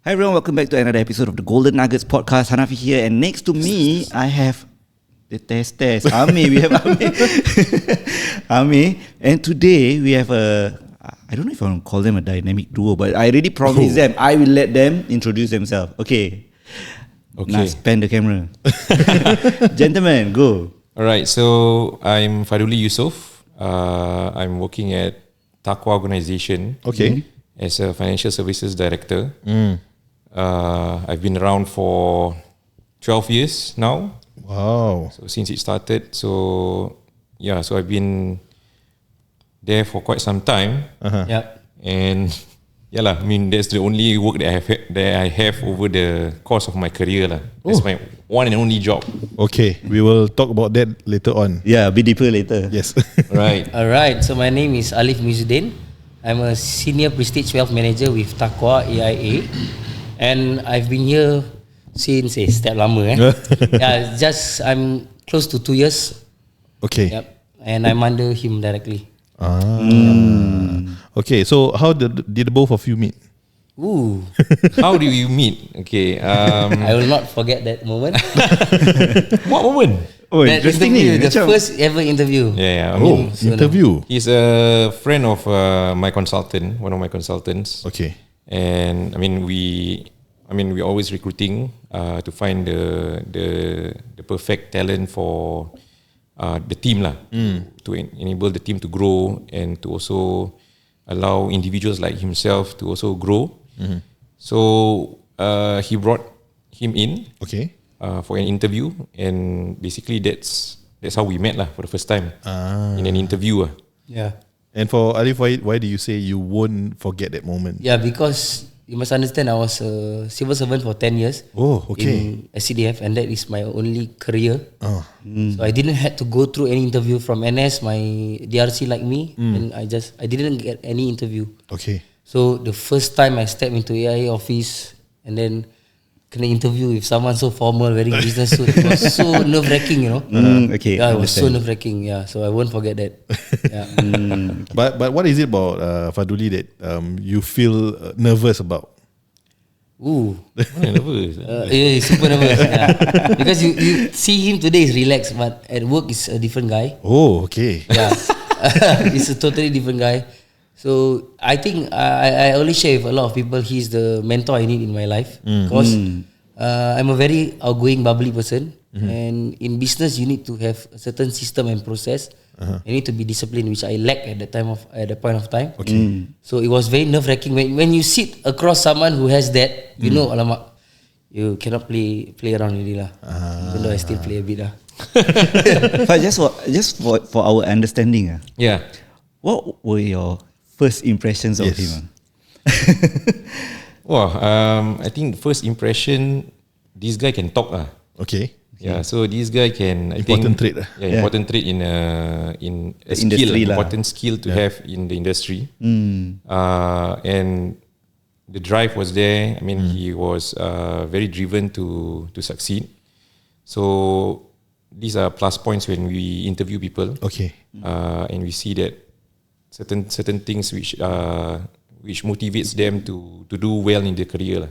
Hi everyone, welcome back to another episode of the Golden Nuggets podcast. Hanafi here, and next to me, I have the test. Ami, we have Ami. Ami, and today we have I don't know if I want to call them a dynamic duo, but I already promised them I will let them introduce themselves. Okay. Now span the camera. Gentlemen, go. Alright, so I'm Fadhuli Yusoff. I'm working at TAQWA Organization. Okay. As a financial services director. I've been around for 12 years now. Wow. So since it started, so I've been there for quite some time. Yep. And I mean that's the only work that I have over the course of my career lah. That's my one and only job. Okay, we will talk about that later on. Yeah, a bit deeper later. Yes. Right. Alright, so my name is Alif Muizuddin. I'm a senior prestige wealth manager with TAQWA AIA, and I've been here since setiap lama I'm close to 2 years. Okay. Yep. And I'm under him directly. Okay, so how did the both of you meet? Ooh. How do you meet? Okay. I will not forget that moment. What moment? Oh, That interesting interview, ni. the first ever interview. Yeah. I mean, Interview. he's a friend of my consultant, one of my consultants. Okay. And I mean we always recruiting to find the perfect talent for the team lah, to enable the team to grow and to also allow individuals like himself to also grow. So he brought him in Okay. for an interview, and basically that's how we met lah for the first time in an interview. Yeah. And for Alif, why do you say you won't forget that moment? Yeah, because you must understand I was a civil servant for 10 years. Oh, okay. In SCDF, and that is my only career. Oh. So I didn't have to go through any interview from NS, my DRC like me, and I didn't get any interview. Okay. So the first time I stepped into AIA office and then kena interview with someone so formal, wearing business suit, it was so nerve-wracking, you know. Okay. Yeah, it was so nerve-wracking. Yeah, so I won't forget that. Yeah. But what is it about Fadhuli that you feel nervous about? Ooh. Nervous. Yeah, super nervous. Yeah. Because you see him today is relaxed, but at work is a different guy. Oh, okay. Yeah. He's a totally different guy. So I think I always share with a lot of people, he's the mentor I need in my life. Because I'm a very outgoing, bubbly person. And in business, you need to have a certain system and process. You need to be disciplined, which I lack at the point of time. Okay. So it was very nerve-wracking. When you sit across someone who has that, you know, alamak, you cannot play around really lah. Even though I still play a bit lah. But just for our understanding, Yeah. what were your first impressions of him? I think first impression, this guy can talk lah. Okay. Yeah, so this guy can Important trait lah. Yeah, important trait in a skill, industry lah. important skill to have in the industry. And the drive was there. I mean, he was very driven to succeed. So these are plus points when we interview people. Okay. And we see that certain things which motivates them to do well in their career lah.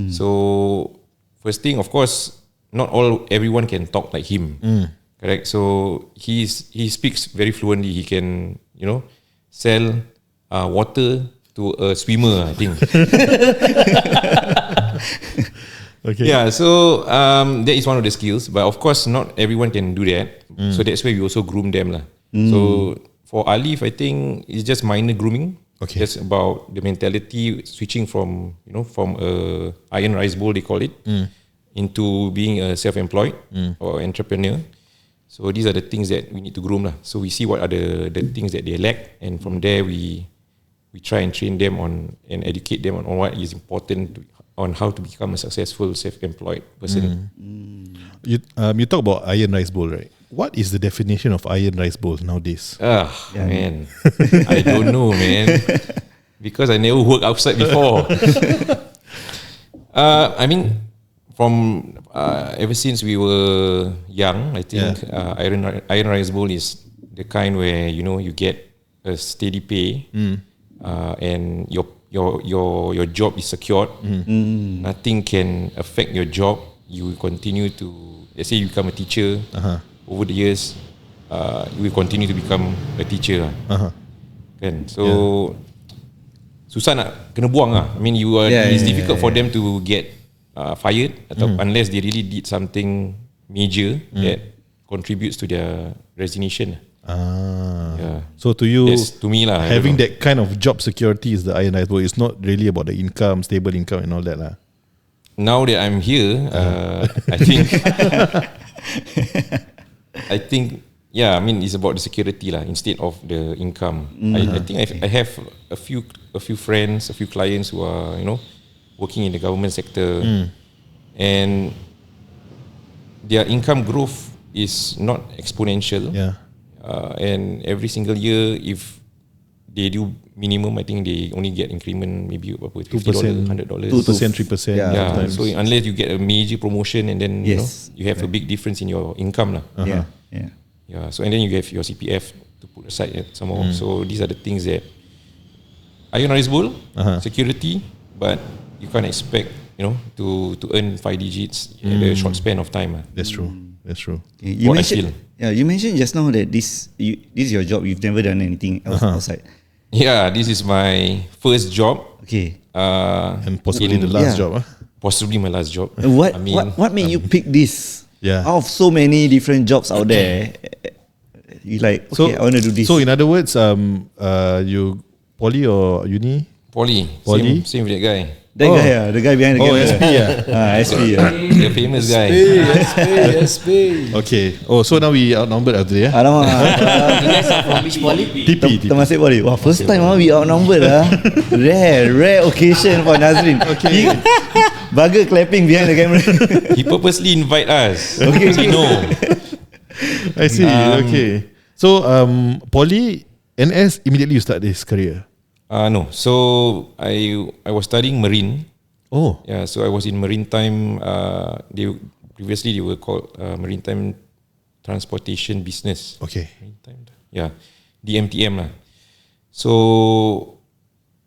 So first thing, of course, not everyone can talk like him. Correct. So he speaks very fluently. He can sell water to a swimmer, I think. Okay. Yeah. So that is one of the skills, but of course not everyone can do that. So that's why we also groom them lah. So for Alif, I think it's just minor grooming. Okay. Just about the mentality switching from a iron rice bowl, they call it, into being a self-employed or entrepreneur. So these are the things that we need to groom lah. So we see what are the things that they lack, and from there we try and train them on and educate them on what is important on how to become a successful self-employed person. You talk about iron rice bowl, right? What is the definition of iron rice bowl nowadays? Man, I don't know, man, because I never worked outside before. I mean, from ever since we were young, I think iron rice bowl is the kind where you get a steady pay, and your your job is secured. Nothing can affect your job. You will continue to, let's say you become a teacher. Over the years, you will continue to become a teacher. Kan? So susah nak kena buang lah. I mean, it's difficult for them to get fired atau unless they really did something major that contributes to their resignation. So to you, to me lah, having that kind of job security is the iron rice bowl. It's not really about the income, stable income and all that lah. Now that I'm here, I think I mean it's about the security lah instead of the income. I think I have a few friends, a few clients who are working in the government sector, and their income growth is not exponential. And every single year, if they do minimum, I think they only get increment maybe about $50, $100, 2%, 3%. So unless you get a major promotion and then you have a big difference in your income lah. So and then you have your CPF to put aside some more. So these are the things that iron rice bowl, security, but you can't expect to earn 5 digits in a short span of time. That's true. You mentioned just now that this is your job. You've never done anything else outside. Yeah, this is my first job. Okay. And possibly the last job. Possibly my last job. What made you pick this? Out of so many different jobs out there, you like, I want to do this. So in other words, you poly or uni? Poly. Same with that guy. That guy, the guy behind the camera. SP. SP. The famous guy. SP. Okay. So now we outnumbered after that. Alamak. You guys are from which poly? TP. Temasek Poly. Wah, first time we outnumbered lah. Rare occasion for Nazrin. Okay. Bugger clapping behind the camera. He purposely invite us. Okay. No. I see. Okay. So poly, NS, immediately you start this career? No. So I was studying marine. Oh. Yeah. So I was in maritime. Previously they were called maritime transportation business. Okay. Maritime. Yeah. DMTM lah. So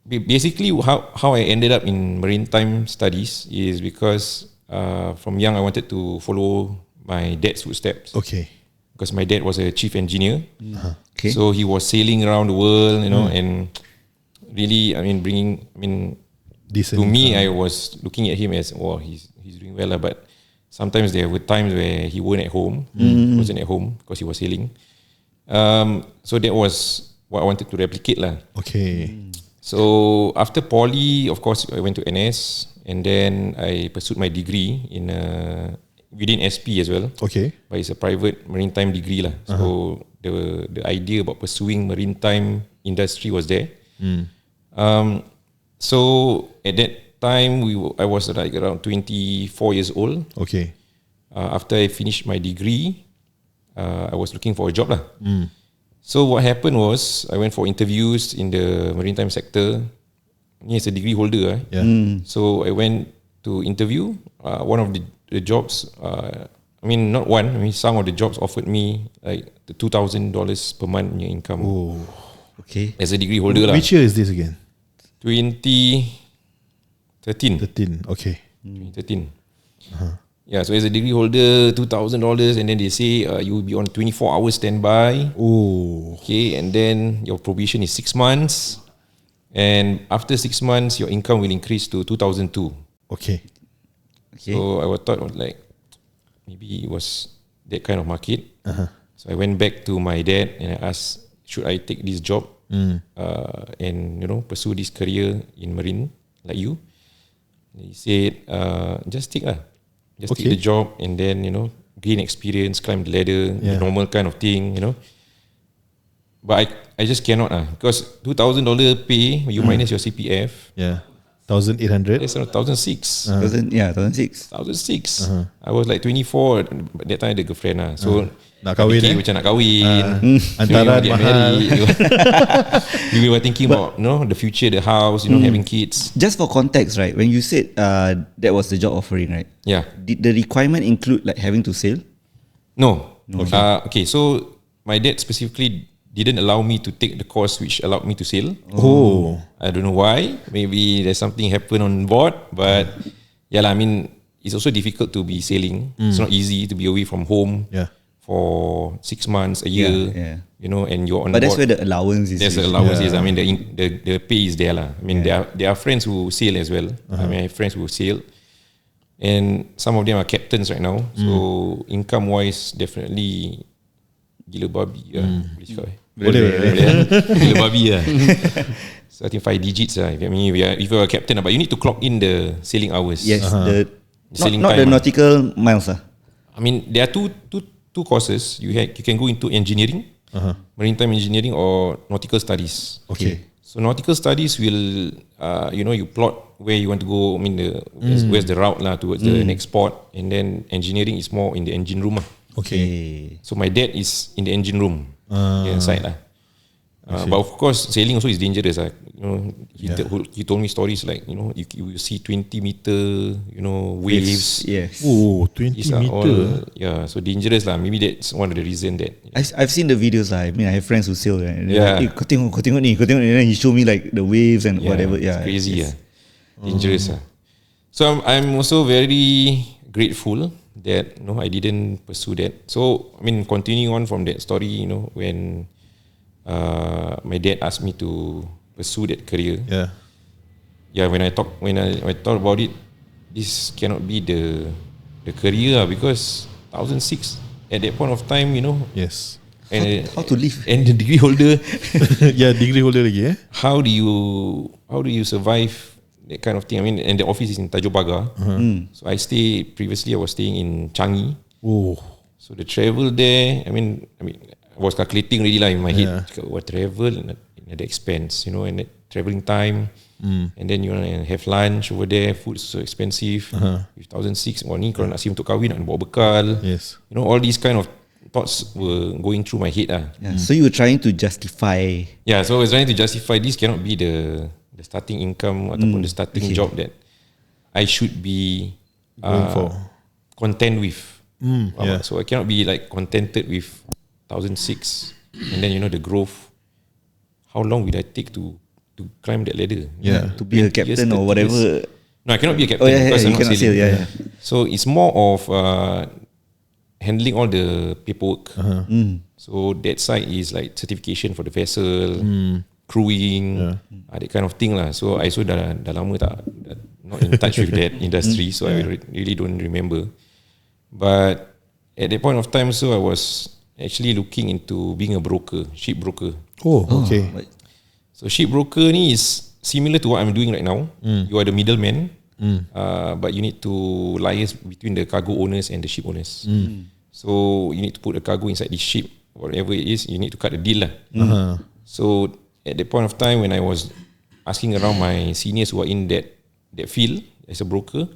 basically how I ended up in maritime studies is because from young I wanted to follow my dad's footsteps. Okay. Because my dad was a chief engineer. Okay. So he was sailing around the world, and really, decent. To me, I was looking at him as, he's doing well, but sometimes there were times where he wasn't at home because he was sailing. So that was what I wanted to replicate lah. Okay. So after poly, of course, I went to NS, and then I pursued my degree in within SP as well. Okay. But it's a private maritime degree lah. So the idea about pursuing maritime industry was there. So at that time I was like around 24 years old. Okay. After I finished my degree, I was looking for a job lah. So what happened was I went for interviews in the maritime sector. Ni as a degree holder. So I went to interview. One of the jobs, not one. Some of the jobs offered me like the $2,000 per month in income. Oh. Okay. As a degree holder lah. Which year is this again? 2013. 13. Okay. 2013. Yeah, so as a degree holder, $2,000, and then they say you will be on 24 hours standby. Oh. Okay, and then your probation is 6 months, and after 6 months, your income will increase to 2,002. Okay. So I thought like maybe it was that kind of market. So I went back to my dad and I asked, should I take this job and pursue this career in marine like you? And he said, just take lah. Just take the job and then, gain experience, climb the ladder, the normal kind of thing, But I just cannot because $2,000 pay, you minus your CPF. Yeah. 1,800? It's 1,006. 1,006. 1,006. I was like 24. That time ada girlfriend lah. So nak kahwin macam nak kahwin. Antara mahal. You were thinking about the future, the house, having kids. Just for context, right? When you said that was the job offering, right? Yeah. Did the requirement include like having to sail? No. Okay. So my dad specifically didn't allow me to take the course which allowed me to sail. Oh. I don't know why. Maybe there's something happened on board, but yeah lah, I mean, it's also difficult to be sailing. It's not easy to be away from home for 6 months, a year. You know, and you're on But board. that's where the allowance is. There's the allowances. I mean, the pay is there lah. I mean, there are friends who sail as well. I mean, I have friends who sail, and some of them are captains right now. So income wise, definitely gila babi lah. Boleh cakap Boleh. gila babi lah. So I think 5 digits lah. I mean, if you're a captain, but you need to clock in the sailing hours. Yes, sailing not time the nautical miles. I mean, there are two courses. You can go into engineering, maritime engineering, or nautical studies. Okay. So nautical studies will, you plot where you want to go. I mean, where's the route lah towards the next port, and then engineering is more in the engine room lah. Okay. So my dad is in the engine room inside lah. But of course, sailing also is dangerous. You know, he told me stories like, you know, you see 20 meter, you know, waves. Yes. Oh, 20 These are meter. all, so dangerous lah. Maybe that's one of the reason that. I've seen the videos lah. I mean, I have friends who sail. Right? Yeah. Kau tengok ni. And then he show me like the waves and whatever. It's crazy. Dangerous. So I'm also very grateful that I didn't pursue that. So I mean, continuing on from that story, when my dad asked me to pursue that career. When I thought about it, this cannot be the career because 2006 at that point of time, Yes. and How to live? and the degree holder. Degree holder lagi How do you survive that kind of thing? I mean, and the office is in Tanjung Pagar. So I was staying in Changi. Oh. So the travel there, I mean I was calculating really lah in my head. What travel and the expense, and the travelling time, and then you want to have lunch over there. Food is so expensive. 2006, ni kalau nak sim untuk kahwin nak bawa bekal. Yes. All these kind of thoughts were going through my head lah. So you were trying to justify. Yeah, so I was trying to justify this cannot be the starting income ataupun the starting job that I should be Going for. content with. Yeah. So I cannot be like contented with 2006, and then the growth. How long will I take to climb that ladder? Yeah. To be a 20 captain years, or 30 whatever. years. No, I cannot be a captain because I'm you not cannot sail. sailing. Yeah. So it's more of handling all the paperwork. So that side is like certification for the vessel, crewing, that kind of thing lah. So I also dah lama not in touch with that industry, so I really don't remember. But at that point of time, so I was actually looking into being a broker, ship broker. Oh, okay. So ship broker ni is similar to what I'm doing right now. You are the middleman, but you need to liaise between the cargo owners and the ship owners. So you need to put the cargo inside the ship, whatever it is, you need to cut the deal lah. So at the point of time when I was asking around my seniors who are in that field as a broker,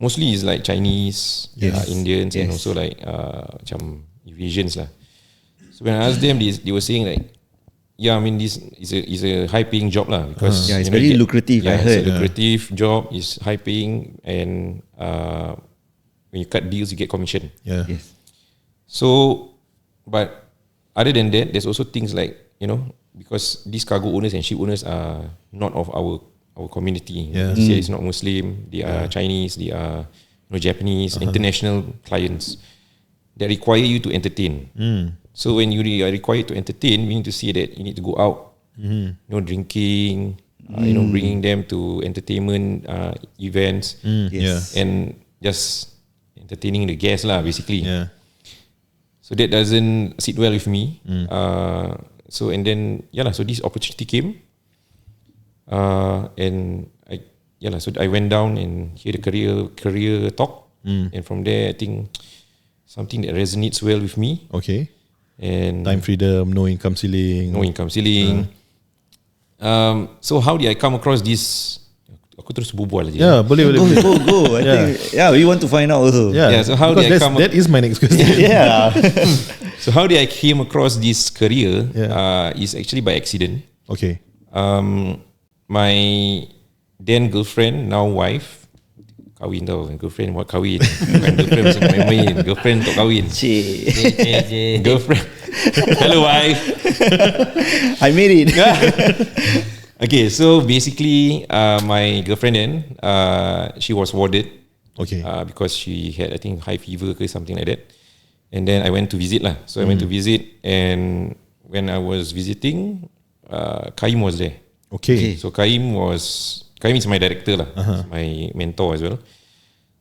mostly is like Chinese, Indians, and also like macam Eurasians lah. So when I asked them, they were saying like, yeah, I mean this is a high paying job lah because it's very lucrative. I heard. It's a lucrative job, is high paying, and when you cut deals, you get commission. Yeah. Yes. So, but other than that, there's also things like because these cargo owners and ship owners are not of our community. Yeah. Say it's not Muslim, they are Chinese, they are Japanese, international clients that require you to entertain. So when you are required to entertain, we need to see that you need to go out, drinking, bringing them to entertainment events, Yes. and just entertaining the guests lah, basically. Yeah. So that doesn't sit well with me. So and then so this opportunity came, and so I went down and hear the career talk, and from there I think something that resonates well with me. Okay. And Time freedom, no income ceiling. no income ceiling. So how did I come across this? Aku terus berbual aja. Yeah, boleh. Go. I think, we want to find out also. Yeah, so how did I come That is my next question. Yeah. So how did I came across this career? Yeah. Is actually by accident. Okay. My then girlfriend, now wife, kahwin tau. Girlfriend buat kahwin. Bukan girlfriend macam main-main. Girlfriend untuk kahwin. Cik. Girlfriend Hello, wife. I made it. Okay, so basically, my girlfriend then, she was warded. Okay. Because she had, I think, high fever or something like that. And then I went to visit lah. So I went to visit, and when I was visiting, Kaim was there. Okay. So Kaim is my director lah, He's my mentor as well.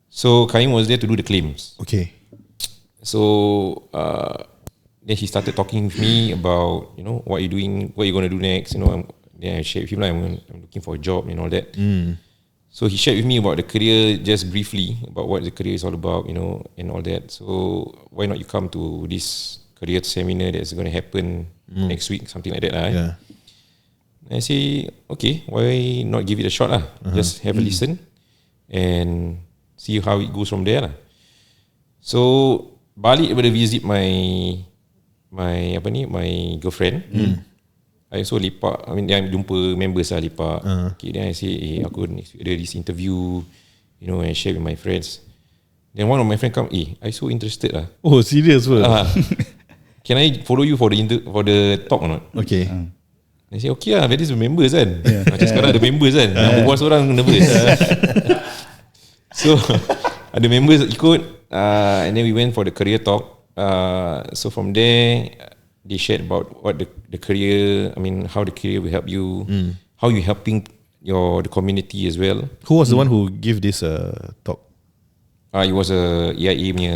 So Kaim was there to do the claims. Okay. So then he started talking with me about, what you doing, what you gonna do next. Then I shared with him like I'm looking for a job and all that. So he shared with me about the career just briefly, about what the career is all about, and all that. So why not you come to this career seminar that's going to happen next week, something like that. Yeah. And I say, okay, why not give it a shot lah? Just have a listen and see how it goes from there lah. So balik daripada visit my girlfriend. I also lepak, dia jumpa members lah lepak. Okay, then I say, aku next week ada this interview, and share with my friends. Then one of my friends come, I so interested lah. Oh, serious pun? Can I follow you for the talk or not? Okay. I say, okay lah, that is the members kan. Macam sekarang ada members kan. Yang berbual seorang nervous. So, ada members ikut, and then we went for the career talk. So from there, they shared about what the career, how the career will help you, how you helping the community as well. Who was the one who gave this talk? It was a EIA punya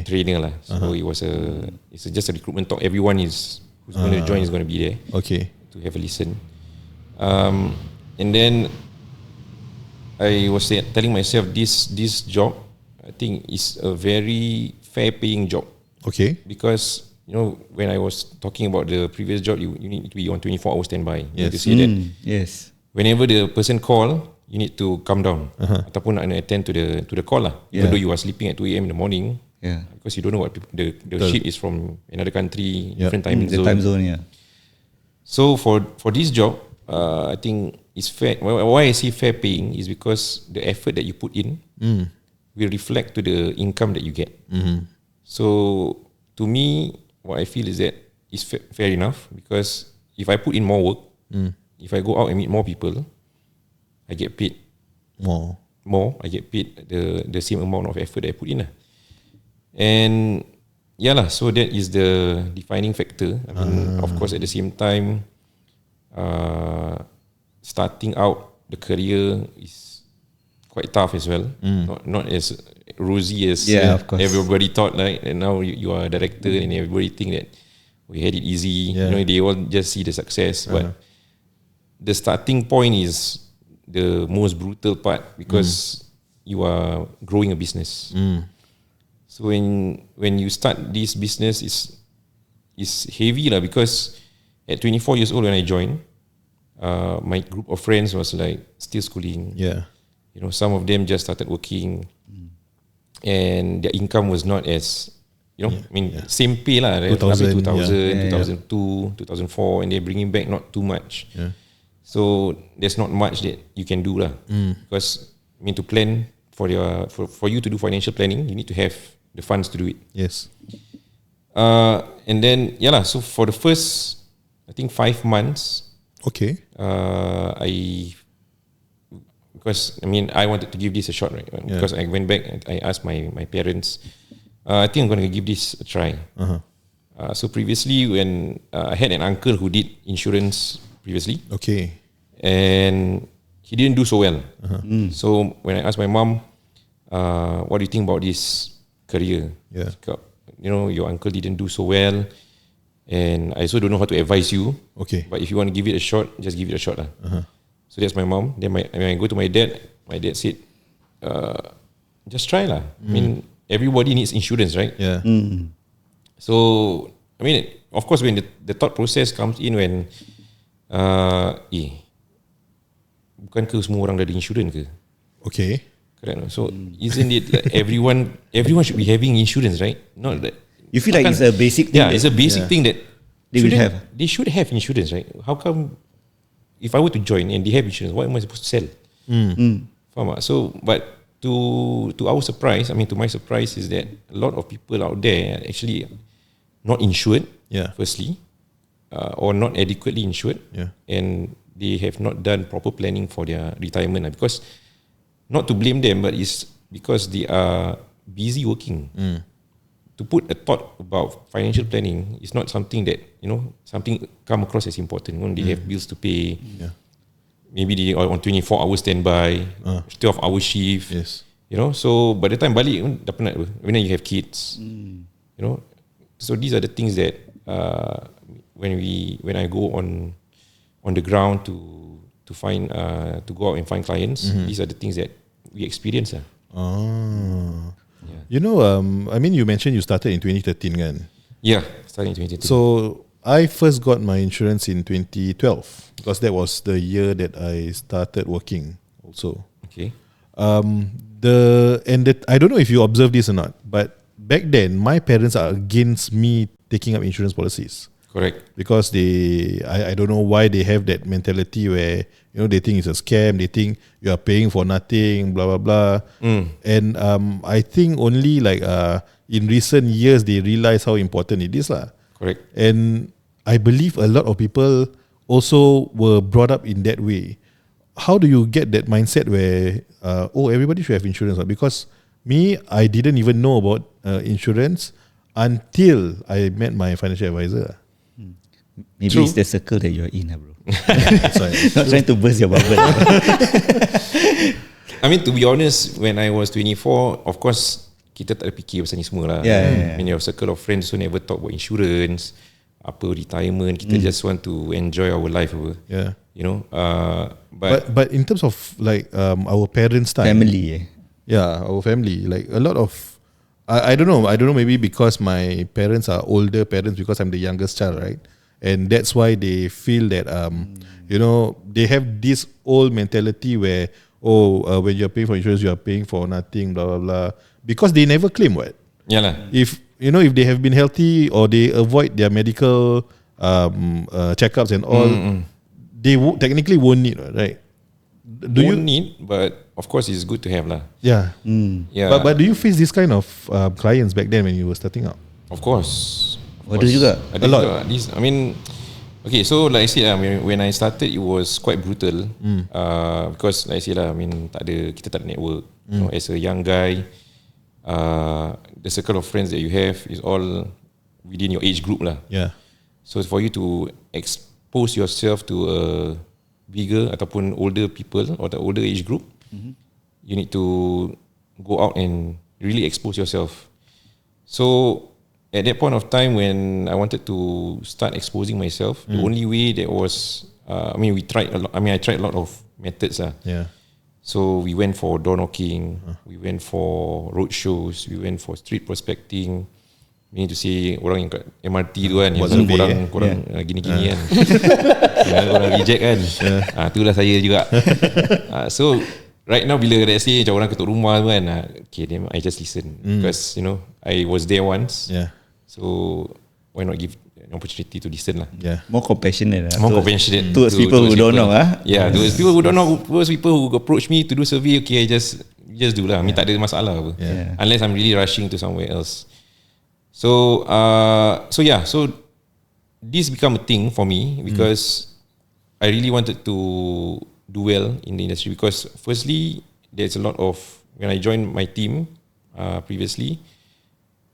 trainer lah. So it's just a recruitment talk. Everyone who's going to join is going to be there. Okay. To have a listen. And then I was telling myself this job, I think is a very fair paying job. Okay. Because when I was talking about the previous job, you need to be on 24 hours standby. You need to Yes. say that Yes. whenever the person call, you need to come down ataupun nak attend to the call lah. Even though you are sleeping at 2 a.m. in the morning, because you don't know what the ship is from another country, different time zone. The time zone, yeah. So for this job, I think it's fair. Why I say fair paying is because the effort that you put in will reflect to the income that you get. So to me, what I feel is that it's fair enough, because if I put in more work, if I go out and meet more people, I get paid more. I get paid the same amount of effort that I put in lah. And so that is the defining factor. Of course, at the same time, starting out the career is quite tough as well. Not as rosy as everybody thought. Like, and now you are a director and everybody think that we had it easy. They all just see the success, but the starting point is the most brutal part, because you are growing a business. So when you start this business, is heavy lah, because at 24 years old when I joined, my group of friends was like still schooling. Some of them just started working, and their income was not as same pay lah, 2000, 2002, 2004, and they're bringing back not too much. So there's not much that you can do lah, because to plan for you to do financial planning, you need to have the funds to do it. Yes. And then so for the first, I think 5 months, because I wanted to give this a shot, right? Because I went back and I asked my parents, I think I'm going to give this a try. So previously, when I had an uncle who did insurance previously, and he didn't do so well. So when I asked my mom, what do you think about this career? Your uncle didn't do so well, and I also don't know how to advise you. But if you want to give it a shot, just give it a shot lah. So that's my mom. Then when I go to my dad said, just try lah. Everybody needs insurance, right? So of course, when the thought process comes in, when bukankah semua orang dah ada insurance ke? Correct. So isn't it like everyone should be having insurance, right? Not that you feel like it's a basic thing. It's a basic thing that they should have insurance, right? How come if I were to join and they have insurance, what am I supposed to sell? Faham tak? So, but to our surprise, to my surprise, is that a lot of people out there are actually not insured, firstly, or not adequately insured, and they have not done proper planning for their retirement. Because, not to blame them, but it's because they are busy working. To put a thought about financial planning is not something that, something come across as important. They have bills to pay. Maybe they are on 24-hour standby, 12-hour shift. Yes. So by the time balik, dah penat. When you have kids, So these are the things that when I go on the ground to go out and find clients, these are the things that we experience. I mean, you mentioned you started in 2013, kan? Yeah, starting in 2013. So I first got my insurance in 2012 because that was the year that I started working also. Okay. I don't know if you observed this or not, but back then my parents are against me taking up insurance policies. Correct. Because I don't know why they have that mentality where they think it's a scam, they think you are paying for nothing, blah blah blah. And I think only in recent years they realize how important it is lah. Correct. And I believe a lot of people also were brought up in that way. How do you get that mindset where everybody should have insurance? Because me, I didn't even know about insurance until I met my financial advisor. Maybe it's the circle that you're in, bro. Sorry. Not trying to burst your bubble. I mean, to be honest, when I was 24, of course, kita tak ada fikir pasal ni semua lah. I mean, your circle of friends also never talk about insurance, apa retirement. Kita just want to enjoy our life. But in terms of our parents' time, Family, our family, a lot of I don't know, maybe because my parents are older parents, because I'm the youngest child, right? And that's why they feel that they have this old mentality where when you're paying for insurance, you are paying for nothing, blah blah blah, because they never claim what. If they have been healthy or they avoid their medical checkups and all, they technically won't need, right? Won't need, but of course it's good to have lah. Yeah. But do you face this kind of clients back then when you were starting out? Of course. Ada juga. A lot. I mean, okay, so like I said, when I started, it was quite brutal. Because like I said, kita tak ada network. As a young guy, the circle of friends that you have is all within your age group lah. Yeah. So for you to expose yourself to a bigger ataupun older people or the older age group, you need to go out and really expose yourself. So at that point of time when I wanted to start exposing myself, the only way that was, I tried a lot of methods lah. Yeah. So we went for door knocking, we went for road shows, we went for street prospecting. Meaning to say orang yang kat MRT tu kan, yang korang gini-gini kan, korang reject kan, itulah saya juga. So right now bila let's say macam orang ketuk rumah tu kan, okay, then I just listen because I was there once. So why not give an opportunity to listen lah. More compassionate lah. More compassionate towards people who don't know. Those people who don't know, those people who approach me to do survey, okay, I just do lah. Tak ada masalah apa. Unless I'm really rushing to somewhere else. So this become a thing for me because I really wanted to do well in the industry, because firstly, there's a lot of, when I joined my team previously,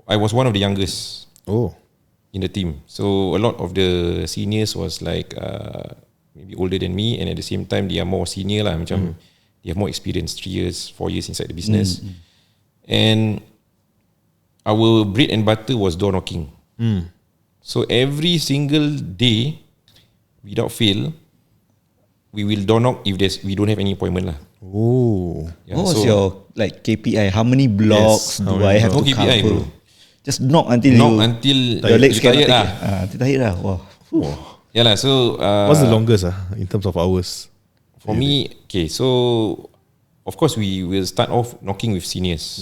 I was one of the youngest in the team. So a lot of the seniors was maybe older than me, and at the same time they are more senior lah, macam they have more experience, 3 years, 4 years inside the business. And our bread and butter was door knocking. So every single day, without fail, we will door knock if we don't have any appointment lah. What's your KPI? How many blocks do I have to KPI, cover? bro. Just knock until your legs tired lah. Tired lah. Wow. So what's the longest in terms of hours? For me, okay, so of course we will start off knocking with seniors.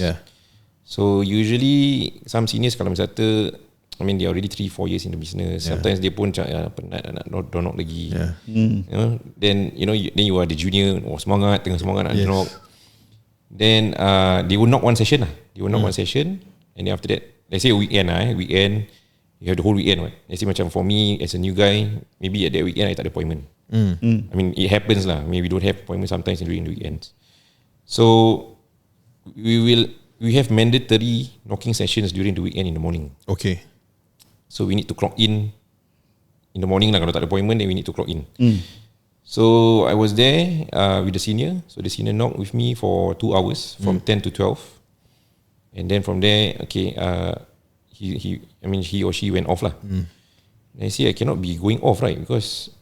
So usually some seniors kalau misalnya, they are already 3-4 years in the business. Sometimes dia pun penat nak door knock lagi. Then you are the junior, tengah semangat nak knock. Then they will knock one session lah. They will knock one session, and then after that, let's say weekend, you have the whole weekend. Right? Let's say macam for me as a new guy, maybe at that weekend I tak ada appointment. I mean it happens lah. Maybe we don't have appointment sometimes during the weekends. So we have mandatory knocking sessions during the weekend in the morning. Okay. So we need to clock in the morning lah. Kalau tak ada appointment, then we need to clock in. So I was there with the senior. So the senior knocked with me for 2 hours from 10 to 12. And then from there, okay, he or she went off lah. And I say I cannot be going off, right? Because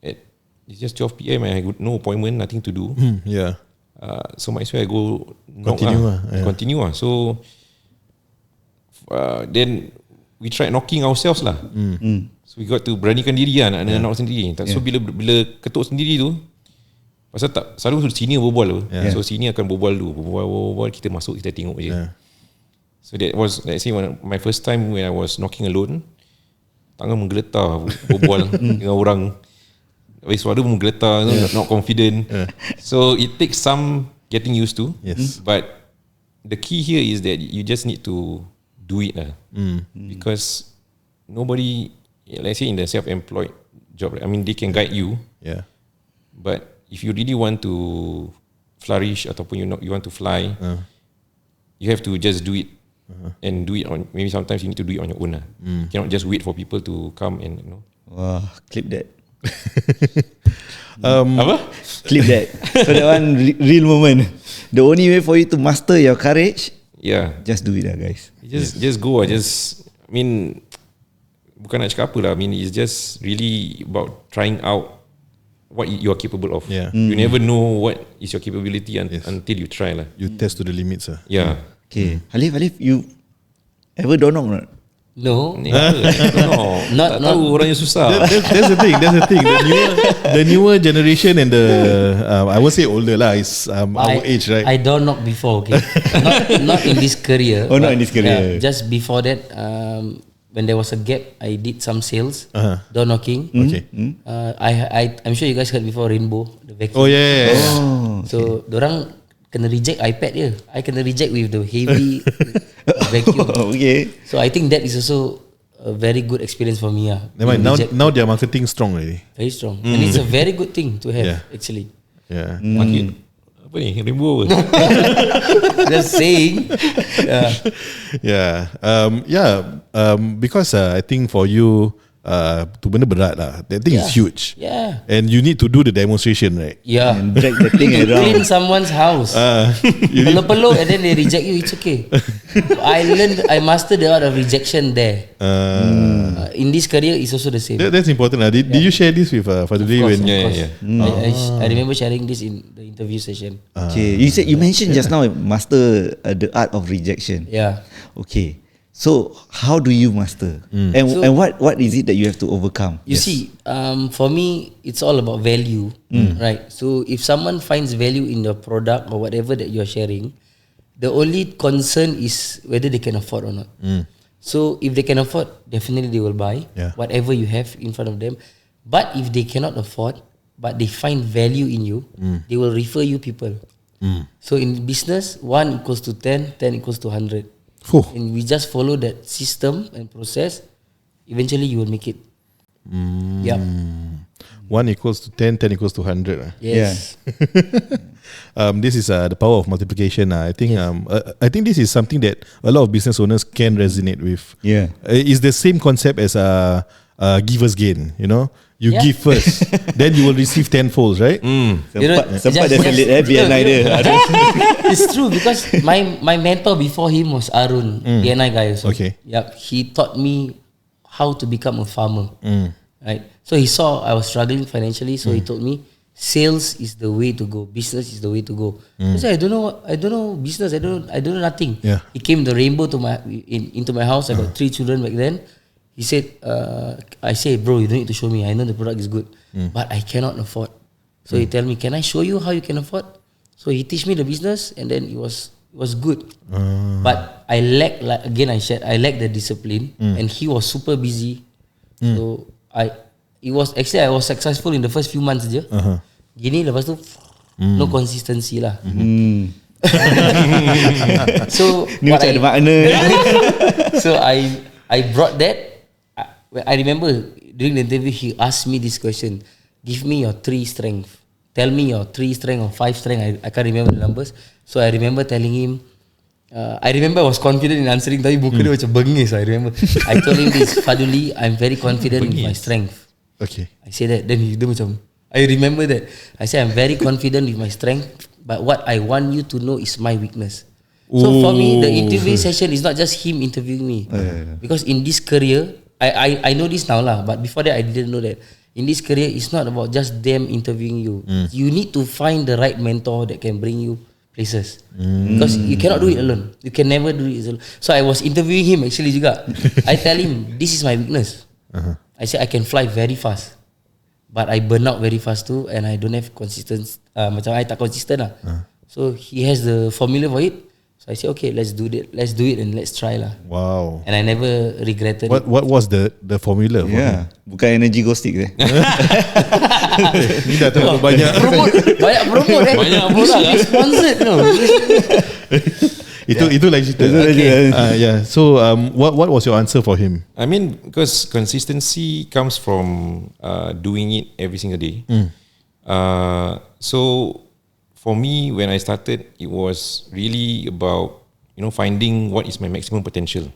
it's just 12 PM and I got no appointment, nothing to do. Yeah. So might as well I go continue lah. So then we tried knocking ourselves lah. So we got to beranikan diri lah nak knock sendiri. So bila ketuk sendiri tu, pasal tak selalu senior berbual tu. So senior akan berbual dulu, berbual kita masuk, kita tengok je. So that was, let's say, my first time when I was knocking alone. Tangan menggeletar berbual dengan orang. Suara pun menggeletar, not confident. So it takes some getting used to. Yes. But the key here is that you just need to do it lah. Because nobody, let's say in the self-employed job, I mean they can guide you. Yeah. But if you really want to flourish ataupun you want to fly, you have to just do it. And do it on, maybe sometimes you need to do it on your own lah. You cannot just wait for people to come and Wah, clip that. Apa? Clip that. So that one real moment. The only way for you to master your courage, just do it lah, guys. Just go lah. Just, I mean, bukan nak cakap apa lah. I mean, it's just really about trying out what you are capable of. You never know what is your capability until you try lah. You test to the limits lah. Okay, Alif, you ever donong not? No. Tak tahu orang yang susah. That's the thing. The newer generation and the I won't say older lah. It's our age, right? I don't knock before. Okay, not in this career. Oh, not in this career. Just before that, when there was a gap, I did some sales, door knocking. Okay. I'm sure you guys heard before Rainbow, the vacuum. Oh yeah. So dorang kena reject iPad je. I kena reject with the heavy vacuum. Okay. So I think that is also a very good experience for me. Never mind. Now their marketing strong already. Very strong. And it's a very good thing to have actually. Yeah. Market apa ni? Rainbow apa? Just saying. Because I think for you tu benda berat lah. That thing is huge. Yeah. And you need to do the demonstration, right? Yeah. And drag the thing You around. clean someone's house. Peluk-peluk and then they reject you, it's okay. I mastered the art of rejection there. In this career, it's also the same. That's important lah. Did you share this with Fadhuli when? I remember sharing this in the interview session. Okay, you mentioned just now master the art of rejection. Yeah. Okay. So how do you master? And what is it that you have to overcome? You see, for me, it's all about value, right? So if someone finds value in the product or whatever that you're sharing, the only concern is whether they can afford or not. So if they can afford, definitely they will buy whatever you have in front of them. But if they cannot afford, but they find value in you, they will refer you people. So in business, 1 equals to 10, 10 equals to 100. And we just follow that system and process. Eventually, you will make it. 1 equals to 10, 10 equals to 100. Yes. This is the power of multiplication. I think this is something that a lot of business owners can resonate with. It's the same concept as giver's gain. You know, you give first, then you will receive tenfold, right? Sempat dia selit BNI dia. It's true because my mentor before him was Arun, BNI guy also. Okay. Yep, he taught me how to become a farmer. Right. So he saw I was struggling financially, so he told me sales is the way to go, business is the way to go. I said I don't know business, I don't know nothing. He came the Rainbow to into my house. I got 3 children back then. He said, I say, bro, you don't need to show me. I know the product is good, but I cannot afford. So he tell me, can I show you how you can afford? So he teach me the business, and then it was good. But I lack, like again, I lack the discipline, and he was super busy. So I was successful in the first few months je. Gini lepas tu no consistency lah. So Ni macam ada makna. So I brought that I remember during the interview, he asked me this question: give me your 3 strength. Tell me your 3 strength or 5 strength. I can't remember the numbers. So I remember telling him, I remember I was confident in answering, tapi muka dia macam bengis. I remember I told him this, Fadhuli, I'm very confident with my strength. Okay. I say that, then dia macam, I remember that. I say I'm very confident with my strength, but what I want you to know is my weakness. So for me, the interview session is not just him interviewing me, because in this career, I know this now lah, but before that I didn't know that. In this career, it's not about just them interviewing you. You need to find the right mentor that can bring you places, because you cannot do it alone. You can never do it alone. So I was interviewing him actually juga. I tell him, this is my weakness. I say I can fly very fast, but I burn out very fast too, and I don't have consistency. Macam I tak consistent lah. So he has the formula for it. So I said, okay, let's do it and let's try lah. Wow. And I never regretted it. What was the formula? For him? Bukan energy go stick Ni dah terlalu banyak. Banyak promote Banyak promote lah. Sponsored no. Itu like cerita. Yeah. So what was your answer for him? I mean, because consistency comes from doing it every single day. So for me, when I started, it was really about finding what is my maximum potential.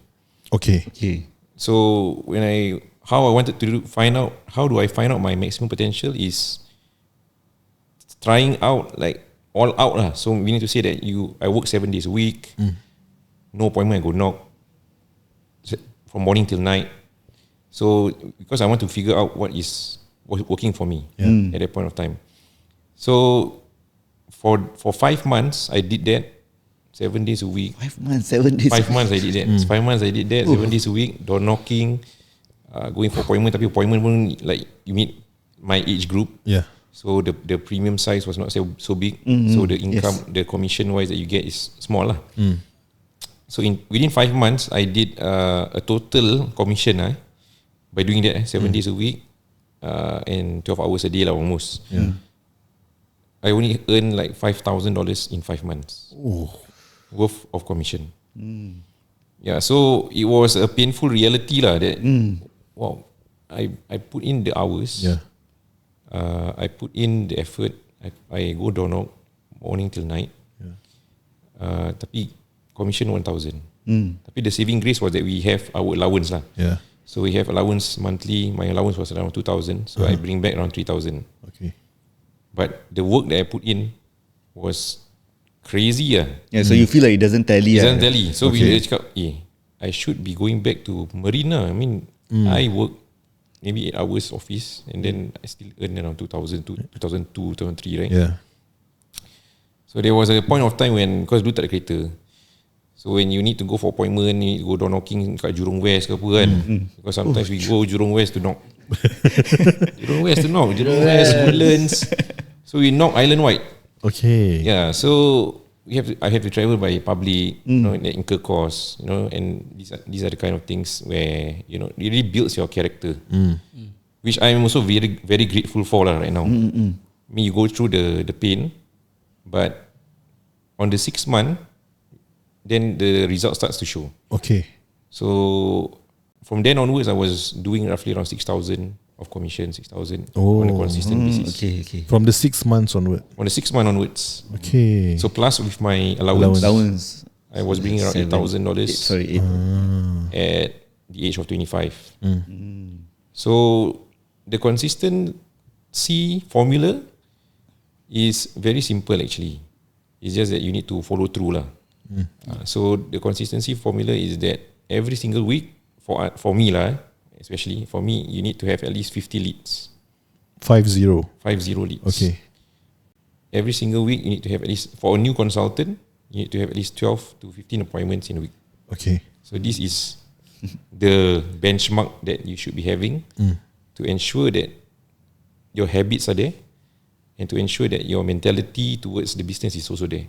Okay. So how do I find out my maximum potential is trying out like all out lah. So we need to say that I work 7 days a week, no appointment, I go knock from morning till night. So because I want to figure out what is working for me at that point of time. So for 5 months I did that, 7 days a week. 5 months, 7 days. 5 months I did that. 5 months I did that, 7 days a week, door knocking, going for appointment. Tapi appointment pun like you meet my age group. Yeah. So the premium size was not so big. So the income, the commission wise that you get is small lah. So within 5 months I did a total commission by doing that 7 days a week and 12 hours a day lah almost. I only earned like $5,000 in 5 months worth of commission. Yeah, so it was a painful reality lah that wow, I put in the hours. I put in the effort. I go door knock morning till night. Tapi commission 1,000. Tapi the saving grace was that we have our allowance lah. So we have allowance monthly. My allowance was around 2,000. So I bring back around 3,000. Okay. But the work that I put in was crazy . So you feel like it doesn't tally. It doesn't tally. So we cakap, I should be going back to marine lah. I mean, I work maybe 8 hours office and then I still earn around 2,000, 2002, 2003, right? Yeah. So there was a point of time when, because dulu tak ada kereta, so when you need to go for appointment, you need to go door knocking kat Jurong West ke apa kan, because sometimes we go Jurong West to knock. Jurong West, Woodlands. So we knock island wide. Okay. Yeah, so I have to travel by public, incur costs, and these are the kind of things where it really builds your character, which I'm also very very grateful for right now. I mean, you go through the pain, but on the 6th month, then the result starts to show. Okay. So from then onwards, I was doing roughly around 6,000 of commission, 6,000 on a consistent basis. Okay. From the 6 months onward. On the 6th month onwards. Okay. So plus with my allowance. I was bringing around $8,000 at the age of 25. So the consistency formula is very simple actually. It's just that you need to follow through lah. So the consistency formula is that every single week for me lah, especially for me, you need to have at least 50 leads. 50 leads. Okay. Every single week you need to have at least, for a new consultant, you need to have at least 12 to 15 appointments in a week. Okay. So this is the benchmark that you should be having to ensure that your habits are there and to ensure that your mentality towards the business is also there.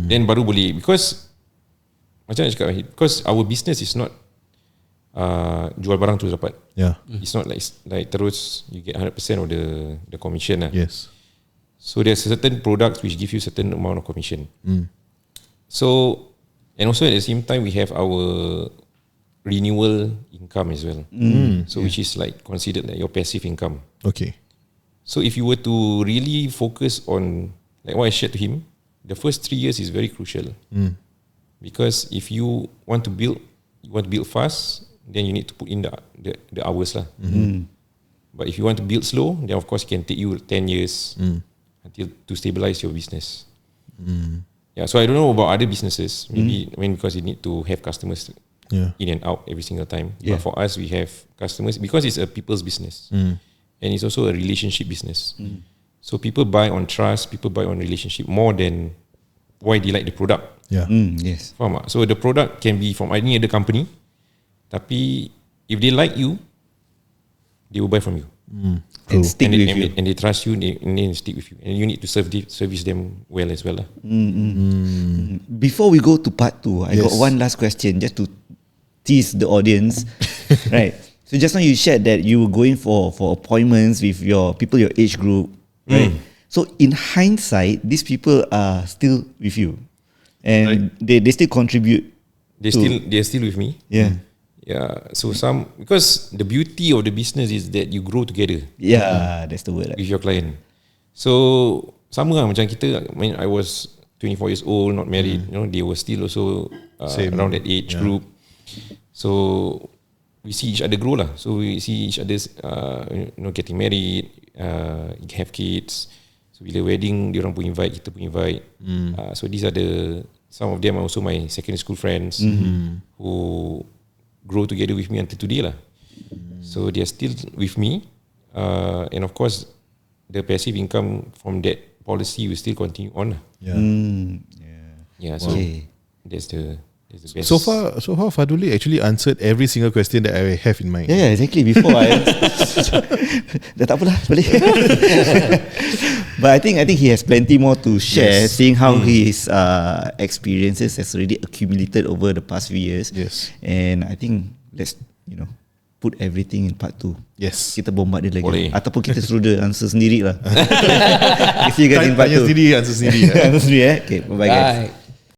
Then baru boleh, because macam nak cakap, because our business is not jual barang terus dapat. Yeah. It's not like terus you get 100% of the commission lah. Yes. So there's certain products which give you certain amount of commission. So, and also at the same time we have our renewal income as well. So which is like considered like your passive income. Okay. So if you were to really focus on like what I shared to him, the first 3 years is very crucial. Because if you want to build fast, then you need to put in the hours lah. But if you want to build slow, then of course it can take you 10 years until to stabilize your business. Yeah, so I don't know about other businesses. Maybe because you need to have customers in and out every single time. Yeah. But for us, we have customers because it's a people's business, and it's also a relationship business. So people buy on trust, people buy on relationship more than why they like the product. Yeah. Yes. Faham tak? So the product can be from any other company, tapi if they like you, they will buy from you. And stick with you. And they trust you, and they stick with you. And you need to service them well as well lah. Before we go to part 2, I got one last question just to tease the audience. Right. So just now you shared that you were going for appointments with your people, your age group, right? So in hindsight, these people are still with you, and they still contribute. They're still with me. Yeah. Yeah. So because the beauty of the business is that you grow together. Yeah, that's the word. With your client. So sama lah macam kita. When I was 24 years old, not married, they were still also around that age group. So we see each other grow lah. So we see each other's getting married, have kids. So bila wedding, diorang pun invite, kita pun invite. So these are some of them are also my secondary school friends who grow together with me until today lah. So they are still with me, and of course the passive income from that policy will still continue on lah. So that's the best. So far Fadhuli actually answered every single question that I have in mind. Yeah, exactly. Before dah tak apalah, balik. But I think he has plenty more to share, seeing how his experiences has already accumulated over the past few years. Yes. And I think let's put everything in part 2. Yes. Kita bombat dia lagi. Boleh. Ataupun kita suruh dia answer sendiri lah. See you guys in part 2. Tanya sendiri, answer sendiri. Answer sendiri Okay, bye guys. Bye.